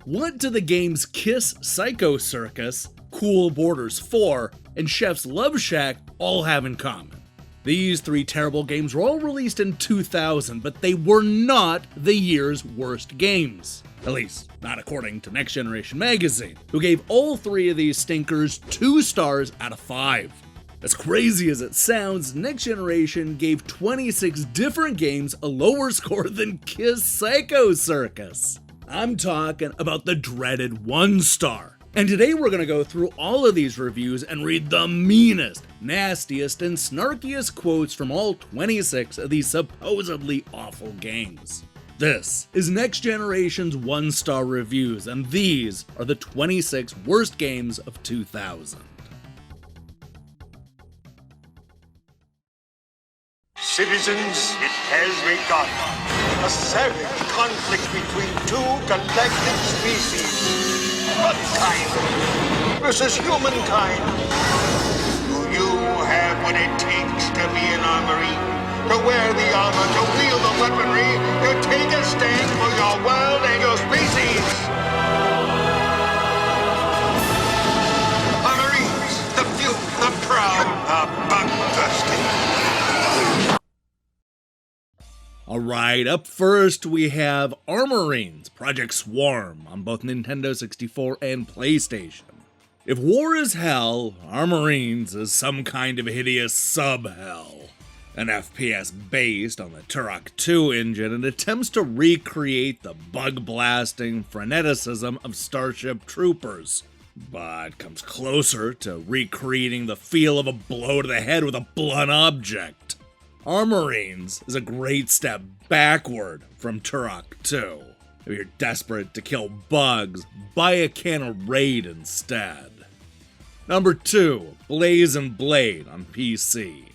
What do the games KISS Psycho Circus, Cool Borders 4, and Chef's Love Shack all have in common? These three terrible games were all released in 2000, but they were not the year's worst games. At least, not according to Next Generation Magazine, who gave all three of these stinkers 2 stars out of 5. As crazy as it sounds, Next Generation gave 26 different games a lower score than KISS Psycho Circus. I'm talking about the dreaded 1 star. And today we're going to go through all of these reviews and read the meanest, nastiest, and snarkiest quotes from all 26 of these supposedly awful games. This is Next Generation's 1-star reviews, and these are the 26 worst games of 2000. Citizens, it has begun. A savage conflict between 2 galactic species. Mankind versus humankind. Do you have what it takes to be an Armorine? To wear the armor, to wield the weaponry, to take a stand for your world and your species? Armorines, the few, the proud, the bloodthirsty. Alright, up first we have Armorines Project Swarm on both Nintendo 64 and PlayStation. If war is hell, Armorines is some kind of hideous sub-hell. An FPS based on the Turok 2 engine, it attempts to recreate the bug-blasting freneticism of Starship Troopers, but comes closer to recreating the feel of a blow to the head with a blunt object. Armorines is a great step backward from Turok 2. If you're desperate to kill bugs, buy a can of Raid instead. Number 2, Blaze and Blade on PC.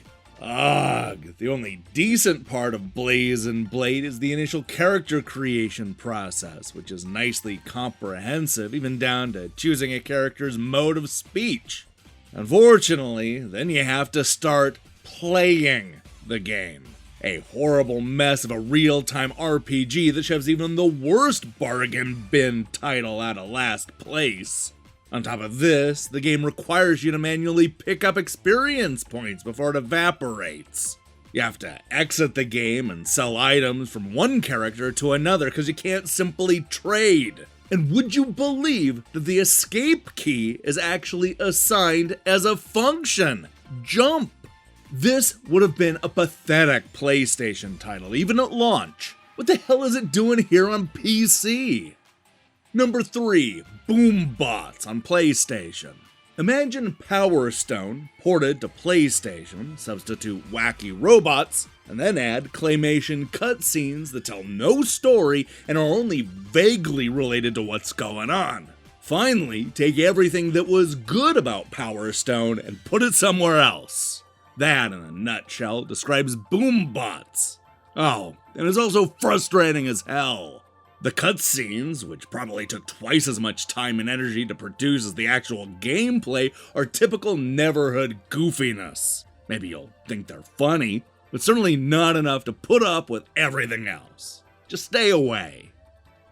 Ugh, the only decent part of Blaze and Blade is the initial character creation process, which is nicely comprehensive, even down to choosing a character's mode of speech. Unfortunately, then you have to start playing the game. A horrible mess of a real-time RPG that shoves even the worst bargain bin title out of last place. On top of this, the game requires you to manually pick up experience points before it evaporates. You have to exit the game and sell items from one character to another because you can't simply trade. And would you believe that the escape key is actually assigned as a function? Jump! This would have been a pathetic PlayStation title, even at launch. What the hell is it doing here on PC? Number 3, Boombots on PlayStation. Imagine Power Stone ported to PlayStation, substitute wacky robots, and then add claymation cutscenes that tell no story and are only vaguely related to what's going on. Finally, take everything that was good about Power Stone and put it somewhere else. That, in a nutshell, describes Boombots. Oh, and it's also frustrating as hell. The cutscenes, which probably took twice as much time and energy to produce as the actual gameplay, are typical Neverhood goofiness. Maybe you'll think they're funny, but certainly not enough to put up with everything else. Just stay away.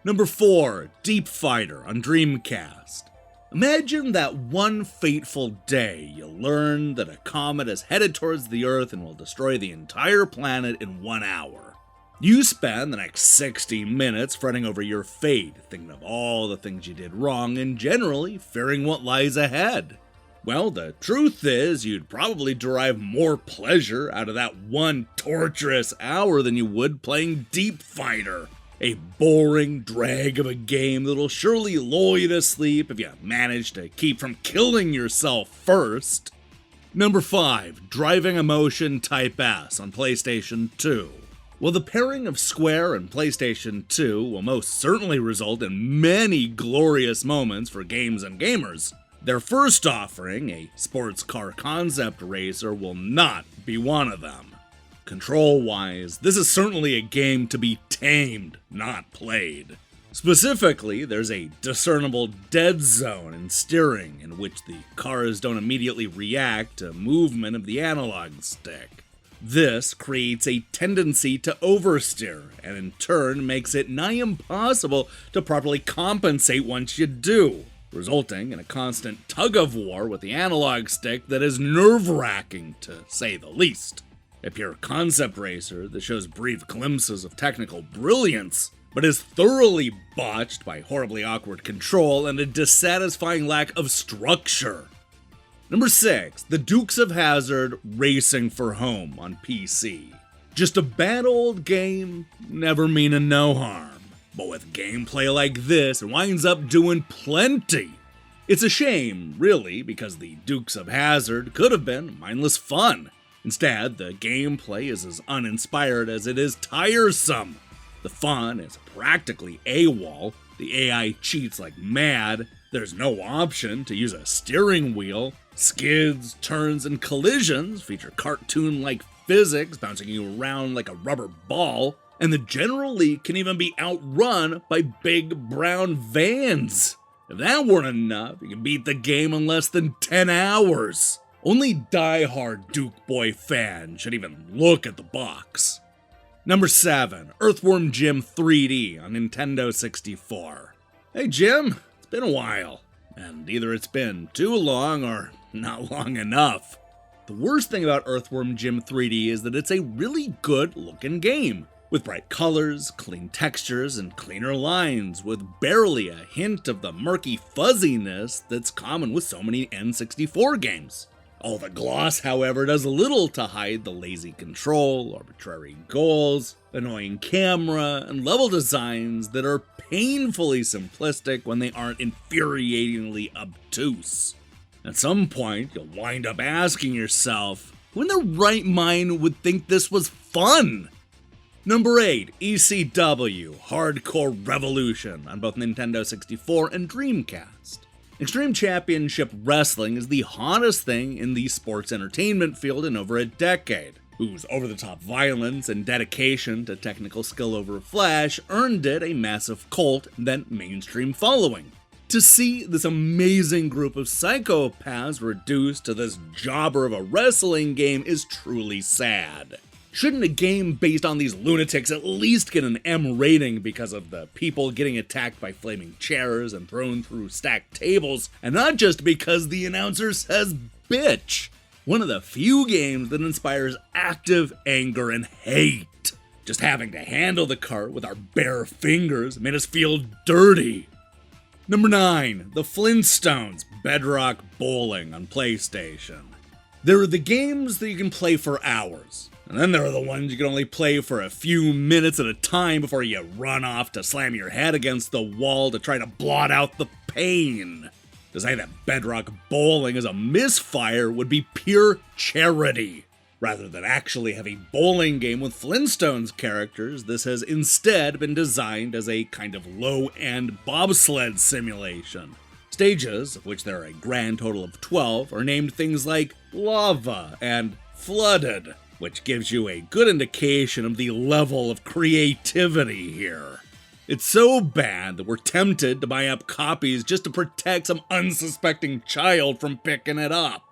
Number 4, Deep Fighter on Dreamcast. Imagine that one fateful day you learn that a comet is headed towards the Earth and will destroy the entire planet in 1 hour. You spend the next 60 minutes fretting over your fate, thinking of all the things you did wrong and generally fearing what lies ahead. Well, the truth is you'd probably derive more pleasure out of that one torturous hour than you would playing Deep Fighter. A boring drag of a game that'll surely lull you to sleep if you manage to keep from killing yourself first. Number 5, Driving Emotion Type-S on PlayStation 2. While the pairing of Square and PlayStation 2 will most certainly result in many glorious moments for games and gamers, their first offering, a sports car concept racer, will not be one of them. Control-wise, this is certainly a game to be tamed, not played. Specifically, there's a discernible dead zone in steering in which the cars don't immediately react to movement of the analog stick. This creates a tendency to oversteer, and in turn makes it nigh impossible to properly compensate once you do, resulting in a constant tug-of-war with the analog stick that is nerve-wracking, to say the least. A pure concept racer that shows brief glimpses of technical brilliance, but is thoroughly botched by horribly awkward control and a dissatisfying lack of structure. Number 6, the Dukes of Hazzard Racing for Home on PC. Just a bad old game, never meaning no harm. But with gameplay like this, it winds up doing plenty. It's a shame, really, because the Dukes of Hazzard could have been mindless fun. Instead, the gameplay is as uninspired as it is tiresome. The fun is practically AWOL, the AI cheats like mad, there's no option to use a steering wheel, skids, turns, and collisions feature cartoon-like physics bouncing you around like a rubber ball, and the general league can even be outrun by big brown vans. If that weren't enough, you can beat the game in less than 10 hours. Only die-hard Duke Boy fans should even look at the box. Number 7, Earthworm Jim 3D on Nintendo 64. Hey Jim, it's been a while, and either it's been too long or not long enough. The worst thing about Earthworm Jim 3D is that it's a really good looking game, with bright colors, clean textures, and cleaner lines, with barely a hint of the murky fuzziness that's common with so many N64 games. All the gloss, however, does little to hide the lazy control, arbitrary goals, annoying camera, and level designs that are painfully simplistic when they aren't infuriatingly obtuse. At some point, you'll wind up asking yourself, who in their right mind would think this was fun? Number 8, ECW Hardcore Revolution on both Nintendo 64 and Dreamcast. Extreme Championship Wrestling is the hottest thing in the sports entertainment field in over a decade, whose over-the-top violence and dedication to technical skill over flash earned it a massive cult and then mainstream following. To see this amazing group of psychopaths reduced to this jobber of a wrestling game is truly sad. Shouldn't a game based on these lunatics at least get an M rating because of the people getting attacked by flaming chairs and thrown through stacked tables, and not just because the announcer says bitch? One of the few games that inspires active anger and hate. Just having to handle the cart with our bare fingers made us feel dirty. Number 9, the Flintstones Bedrock Bowling on PlayStation. There are the games that you can play for hours, and then there are the ones you can only play for a few minutes at a time before you run off to slam your head against the wall to try to blot out the pain. To say that Bedrock Bowling is a misfire would be pure charity. Rather than actually have a bowling game with Flintstones characters, this has instead been designed as a kind of low-end bobsled simulation. Stages, of which there are a grand total of 12, are named things like Lava and Flooded, which gives you a good indication of the level of creativity here. It's so bad that we're tempted to buy up copies just to protect some unsuspecting child from picking it up.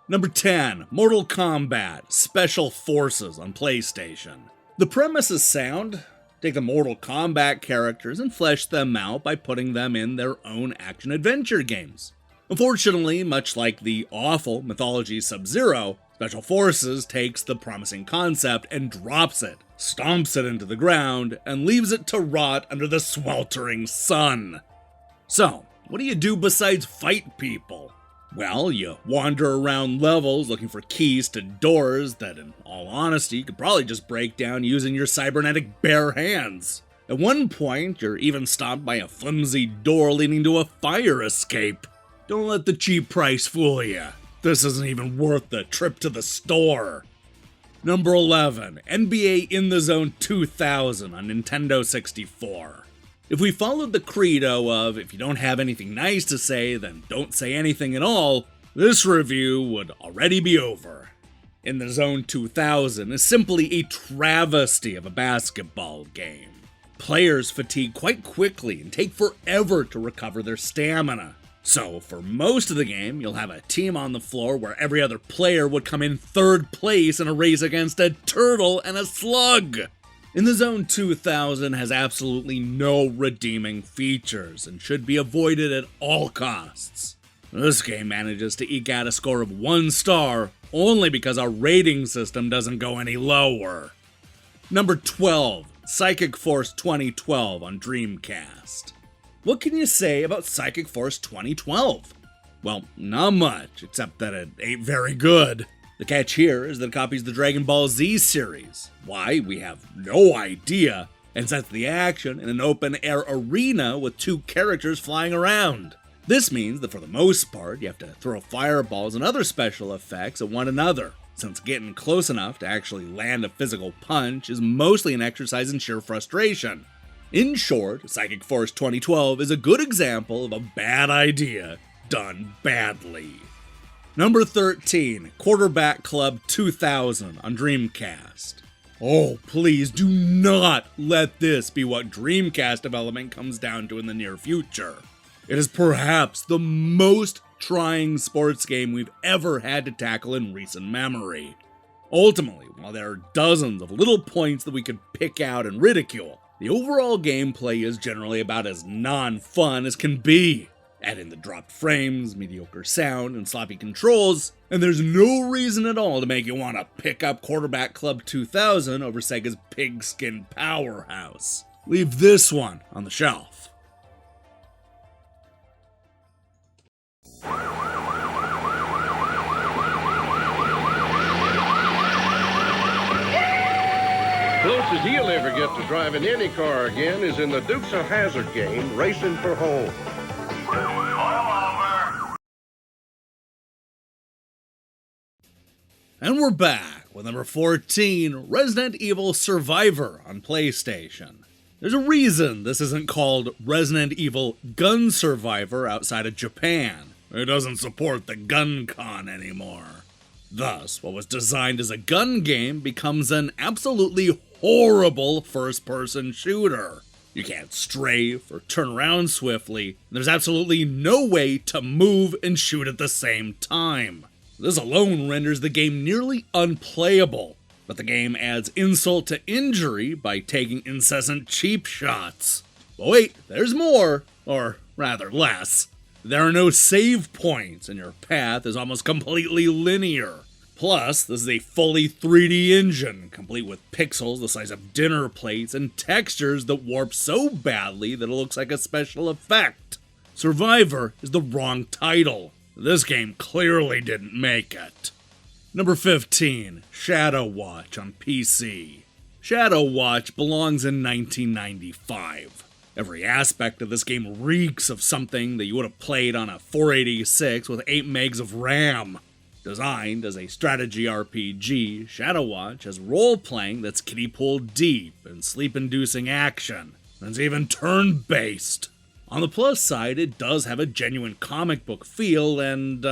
Number 10, Mortal Kombat Special Forces on PlayStation. The premise is sound. Take the Mortal Kombat characters and flesh them out by putting them in their own action-adventure games. Unfortunately, much like the awful Mythology Sub-Zero, Special Forces takes the promising concept and drops it, stomps it into the ground, and leaves it to rot under the sweltering sun. So, what do you do besides fight people? Well, you wander around levels looking for keys to doors that, in all honesty, you could probably just break down using your cybernetic bare hands. At one point, you're even stopped by a flimsy door leading to a fire escape. Don't let the cheap price fool you. This isn't even worth the trip to the store. Number 11, NBA In the Zone 2000 on Nintendo 64. If we followed the credo of, if you don't have anything nice to say, then don't say anything at all, this review would already be over. In the Zone 2000 is simply a travesty of a basketball game. Players fatigue quite quickly and take forever to recover their stamina. So, for most of the game, you'll have a team on the floor where every other player would come in third place in a race against a turtle and a slug. In the Zone 2000 has absolutely no redeeming features and should be avoided at all costs. This game manages to eke out a score of 1 star only because our rating system doesn't go any lower. Number 12, Psychic Force 2012 on Dreamcast. What can you say about Psychic Force 2012? Well, not much, except that it ain't very good. The catch here is that it copies the Dragon Ball Z series. Why, we have no idea, and sets the action in an open-air arena with 2 characters flying around. This means that for the most part, you have to throw fireballs and other special effects at one another, since getting close enough to actually land a physical punch is mostly an exercise in sheer frustration. In short, Psychic Force 2012 is a good example of a bad idea done badly. Number 13, Quarterback Club 2000 on Dreamcast. Oh, please do not let this be what Dreamcast development comes down to in the near future. It is perhaps the most trying sports game we've ever had to tackle in recent memory. Ultimately, while there are dozens of little points that we could pick out and ridicule, the overall gameplay is generally about as non-fun as can be. Add in the dropped frames, mediocre sound, and sloppy controls, and there's no reason at all to make you want to pick up Quarterback Club 2000 over Sega's pigskin powerhouse. Leave this one on the shelf. Closest he'll ever get to driving any car again is in the Dukes of Hazzard game, Racing for Home. And we're back with number 14, Resident Evil Survivor on PlayStation. There's a reason this isn't called Resident Evil Gun Survivor outside of Japan. It doesn't support the gun con anymore. Thus, what was designed as a gun game becomes an absolutely horrible first-person shooter. You can't strafe or turn around swiftly, and there's absolutely no way to move and shoot at the same time. This alone renders the game nearly unplayable, but the game adds insult to injury by taking incessant cheap shots. But wait, there's more, or rather less. There are no save points, and your path is almost completely linear. Plus, this is a fully 3D engine, complete with pixels the size of dinner plates and textures that warp so badly that it looks like a special effect. Survivor is the wrong title. This game clearly didn't make it. Number 15, Shadow Watch on PC. Shadow Watch belongs in 1995. Every aspect of this game reeks of something that you would have played on a 486 with 8 megs of RAM. Designed as a strategy RPG, Shadow Watch has role-playing that's kiddie-pool deep and sleep-inducing action, and it's even turn-based. On the plus side, it does have a genuine comic book feel and,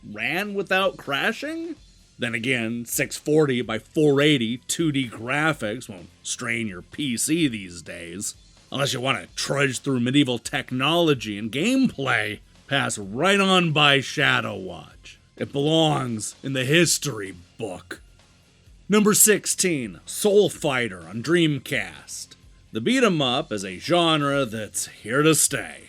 ran without crashing? Then again, 640 by 480 2D graphics won't strain your PC these days. Unless you want to trudge through medieval technology and gameplay, pass right on by Shadow Watch. It belongs in the history book. Number 16, Soul Fighter on Dreamcast. The beat-em-up is a genre that's here to stay.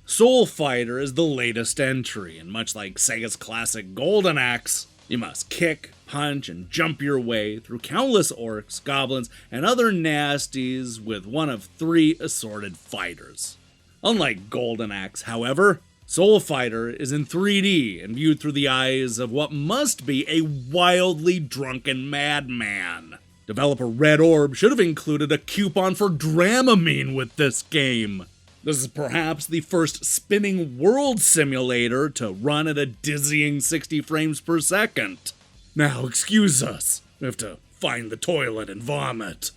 Soul Fighter is the latest entry, and much like Sega's classic Golden Axe, you must kick, punch, and jump your way through countless orcs, goblins, and other nasties with one of 3 assorted fighters. Unlike Golden Axe, however, Soul Fighter is in 3D and viewed through the eyes of what must be a wildly drunken madman. Developer Red Orb should have included a coupon for Dramamine with this game. This is perhaps the first spinning world simulator to run at a dizzying 60 frames per second. Now, excuse us, we have to find the toilet and vomit.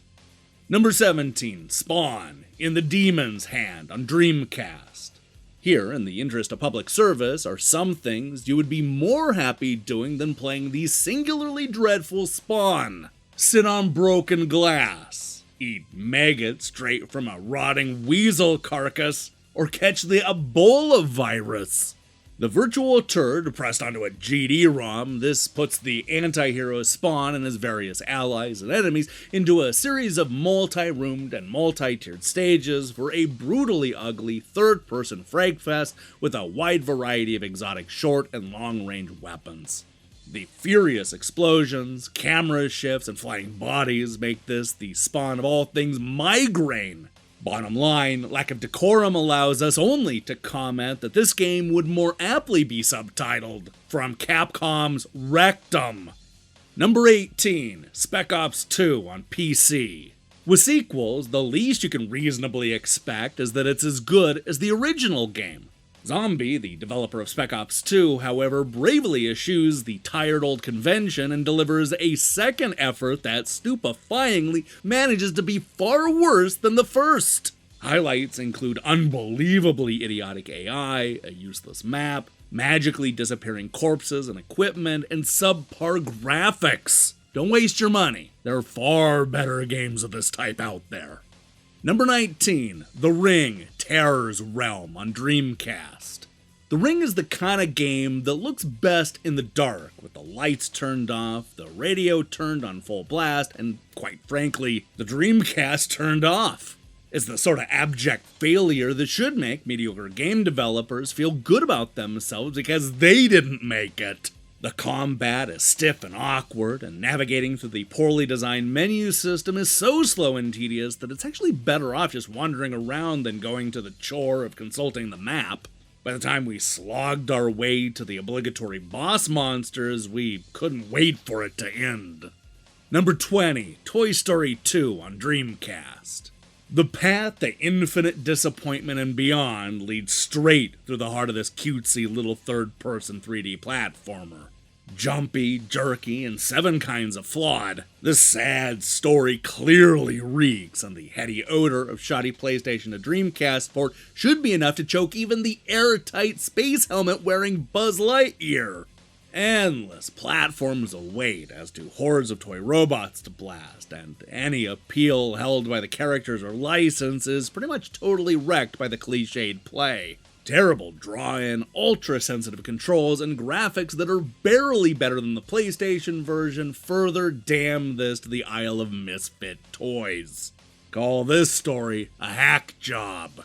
Number 17, Spawn, In the Demon's Hand on Dreamcast. Here, in the interest of public service, are some things you would be more happy doing than playing the singularly dreadful Spawn. Sit on broken glass, eat maggots straight from a rotting weasel carcass, or catch the Ebola virus. The virtual turd pressed onto a GD-ROM, this puts the anti-hero Spawn and his various allies and enemies into a series of multi-roomed and multi-tiered stages for a brutally ugly third-person fragfest with a wide variety of exotic short and long-range weapons. The furious explosions, camera shifts, and flying bodies make this the spawn of all things migraine. Bottom line, lack of decorum allows us only to comment that this game would more aptly be subtitled From Capcom's Rectum. Number 18, Spec Ops 2 on PC. With sequels, the least you can reasonably expect is that it's as good as the original game. Zombie, the developer of Spec Ops 2, however, bravely eschews the tired old convention and delivers a second effort that stupefyingly manages to be far worse than the first. Highlights include unbelievably idiotic AI, a useless map, magically disappearing corpses and equipment, and subpar graphics. Don't waste your money. There are far better games of this type out there. Number 19, The Ring, Terror's Realm on Dreamcast. The Ring is the kind of game that looks best in the dark, with the lights turned off, the radio turned on full blast, and quite frankly, the Dreamcast turned off. It's the sort of abject failure that should make mediocre game developers feel good about themselves because they didn't make it. The combat is stiff and awkward, and navigating through the poorly designed menu system is so slow and tedious that it's actually better off just wandering around than going to the chore of consulting the map. By the time we slogged our way to the obligatory boss monsters, we couldn't wait for it to end. Number 20, Toy Story 2 on Dreamcast. The path to infinite disappointment and beyond leads straight through the heart of this cutesy little third-person 3D platformer. Jumpy, jerky, and 7 kinds of flawed, this sad story clearly reeks, and the heady odor of shoddy PlayStation to Dreamcast port should be enough to choke even the airtight space helmet-wearing Buzz Lightyear. Endless platforms await as to hordes of toy robots to blast, and any appeal held by the characters or license is pretty much totally wrecked by the cliched play. Terrible draw-in, ultra-sensitive controls, and graphics that are barely better than the PlayStation version further damn this to the Isle of Misfit Toys. Call this story a hack job.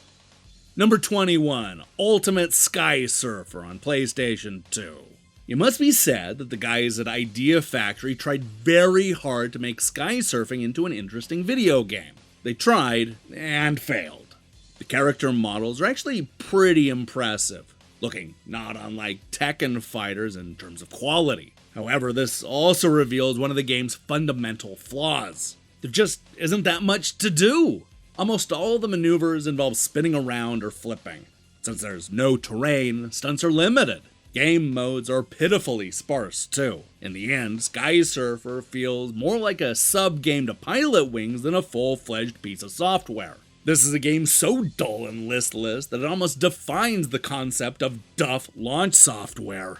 Number 21, Ultimate Sky Surfer on PlayStation 2. It must be said that the guys at Idea Factory tried very hard to make sky surfing into an interesting video game. They tried and failed. The character models are actually pretty impressive, looking not unlike Tekken fighters in terms of quality. However, this also reveals one of the game's fundamental flaws. There just isn't that much to do. Almost all the maneuvers involve spinning around or flipping. Since there's no terrain, stunts are limited. Game modes are pitifully sparse, too. In the end, Sky Surfer feels more like a sub-game to Pilot Wings than a full-fledged piece of software. This is a game so dull and listless that it almost defines the concept of duff launch software.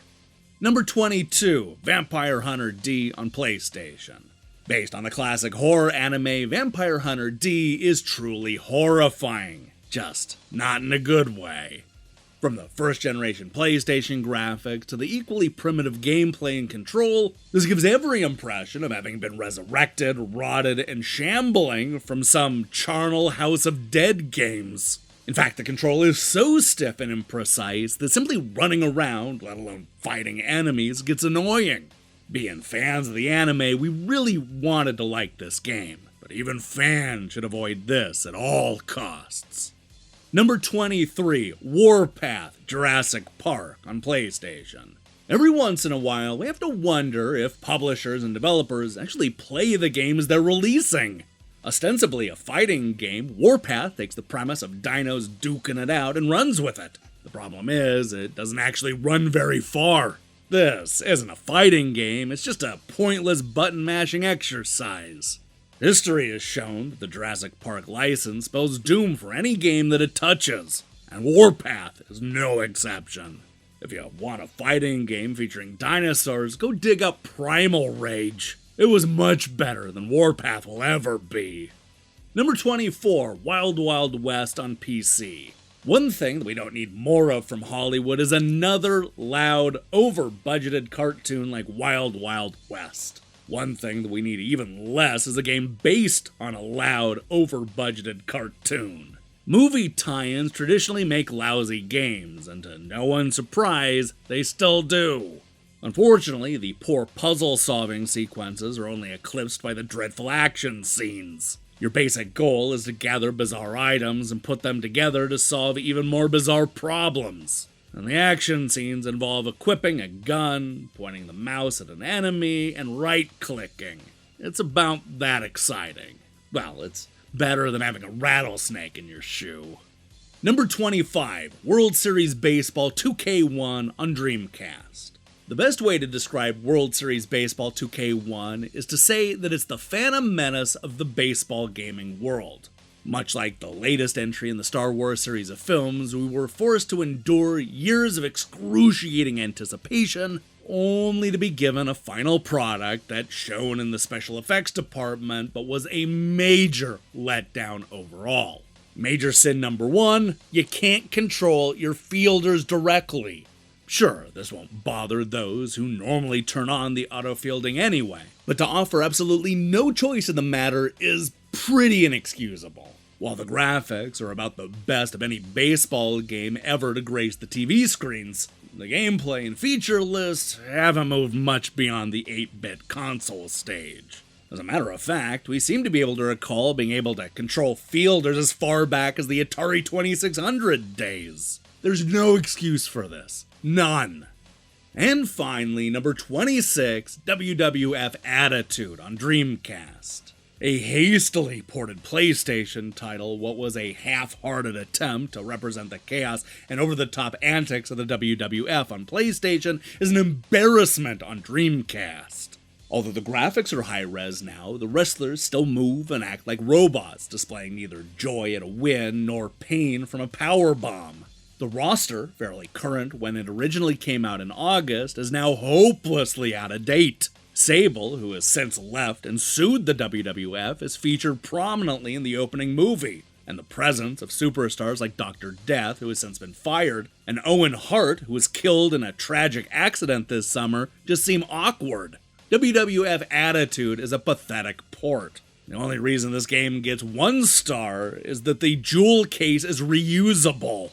Number 22, Vampire Hunter D on PlayStation. Based on the classic horror anime, Vampire Hunter D is truly horrifying. Just not in a good way. From the first-generation PlayStation graphics to the equally primitive gameplay and control, this gives every impression of having been resurrected, rotted, and shambling from some charnel House of Dead games. In fact, the control is so stiff and imprecise that simply running around, let alone fighting enemies, gets annoying. Being fans of the anime, we really wanted to like this game, but even fans should avoid this at all costs. Number 23, Warpath, Jurassic Park on PlayStation. Every once in a while, we have to wonder if publishers and developers actually play the games they're releasing. Ostensibly a fighting game, Warpath takes the premise of dinos duking it out and runs with it. The problem is, it doesn't actually run very far. This isn't a fighting game, it's just a pointless button-mashing exercise. History has shown that the Jurassic Park license spells doom for any game that it touches, and Warpath is no exception. If you want a fighting game featuring dinosaurs, go dig up Primal Rage. It was much better than Warpath will ever be. Number 24, Wild Wild West on PC. One thing that we don't need more of from Hollywood is another loud, over-budgeted cartoon like Wild Wild West. One thing that we need even less is a game based on a loud, over-budgeted cartoon. Movie tie-ins traditionally make lousy games, and to no one's surprise, they still do. Unfortunately, the poor puzzle-solving sequences are only eclipsed by the dreadful action scenes. Your basic goal is to gather bizarre items and put them together to solve even more bizarre problems. And the action scenes involve equipping a gun, pointing the mouse at an enemy, and right-clicking. It's about that exciting. Well, it's better than having a rattlesnake in your shoe. Number 25, World Series Baseball 2K1 on Dreamcast. The best way to describe World Series Baseball 2K1 is to say that it's the Phantom Menace of the baseball gaming world. Much like the latest entry in the Star Wars series of films, we were forced to endure years of excruciating anticipation, only to be given a final product that shone in the special effects department, but was a major letdown overall. Major sin number 1, you can't control your fielders directly. Sure, this won't bother those who normally turn on the auto-fielding anyway, but to offer absolutely no choice in the matter is pretty inexcusable. While the graphics are about the best of any baseball game ever to grace the TV screens, the gameplay and feature lists haven't moved much beyond the 8-bit console stage. As a matter of fact, we seem to be able to recall being able to control fielders as far back as the Atari 2600 days. There's no excuse for this. None. And finally, number 26, WWF Attitude on Dreamcast. A hastily ported PlayStation title, what was a half-hearted attempt to represent the chaos and over-the-top antics of the WWF on PlayStation, is an embarrassment on Dreamcast. Although the graphics are high-res now, the wrestlers still move and act like robots, displaying neither joy at a win nor pain from a powerbomb. The roster, fairly current when it originally came out in August, is now hopelessly out of date. Sable, who has since left and sued the WWF, is featured prominently in the opening movie, and the presence of superstars like Dr. Death, who has since been fired, and Owen Hart, who was killed in a tragic accident this summer, just seem awkward. WWF Attitude is a pathetic port. The only reason this game gets 1 star is that the jewel case is reusable.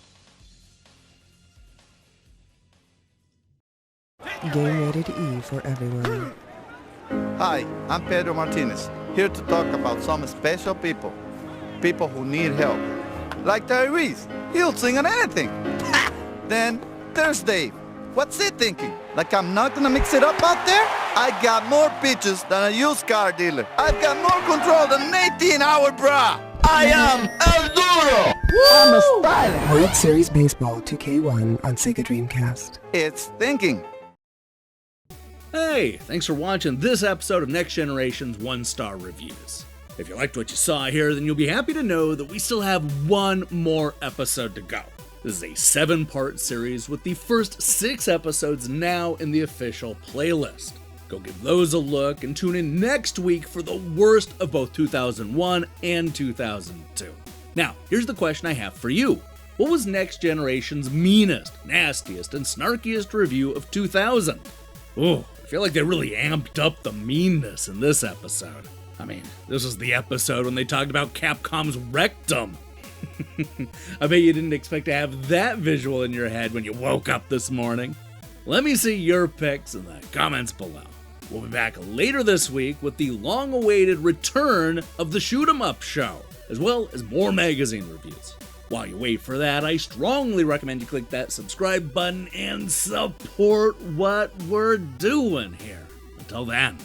Game rated E for everyone. Hi, I'm Pedro Martinez, here to talk about some special people. People who need help. Like Tyrese, he'll sing on anything. Then, there's Dave. What's he thinking? Like I'm not gonna mix it up out there? I got more pitches than a used car dealer. I've got more control than an 18-hour bra. I am El Duro! I'm a styler. World Series Baseball 2K1 on Sega Dreamcast. It's thinking. Hey, thanks for watching this episode of Next Generation's 1-Star Reviews. If you liked what you saw here, then you'll be happy to know that we still have 1 more episode to go. This is a 7-part series with the first 6 episodes now in the official playlist. Go give those a look and tune in next week for the worst of both 2001 and 2002. Now, here's the question I have for you. What was Next Generation's meanest, nastiest, and snarkiest review of 2000? Ooh, I feel like they really amped up the meanness in this episode. I mean, this was the episode when they talked about Capcom's rectum. I bet you didn't expect to have that visual in your head when you woke up this morning. Let me see your picks in the comments below. We'll be back later this week with the long-awaited return of the Shoot 'em Up show, as well as more magazine reviews. While you wait for that, I strongly recommend you click that subscribe button and support what we're doing here. Until then.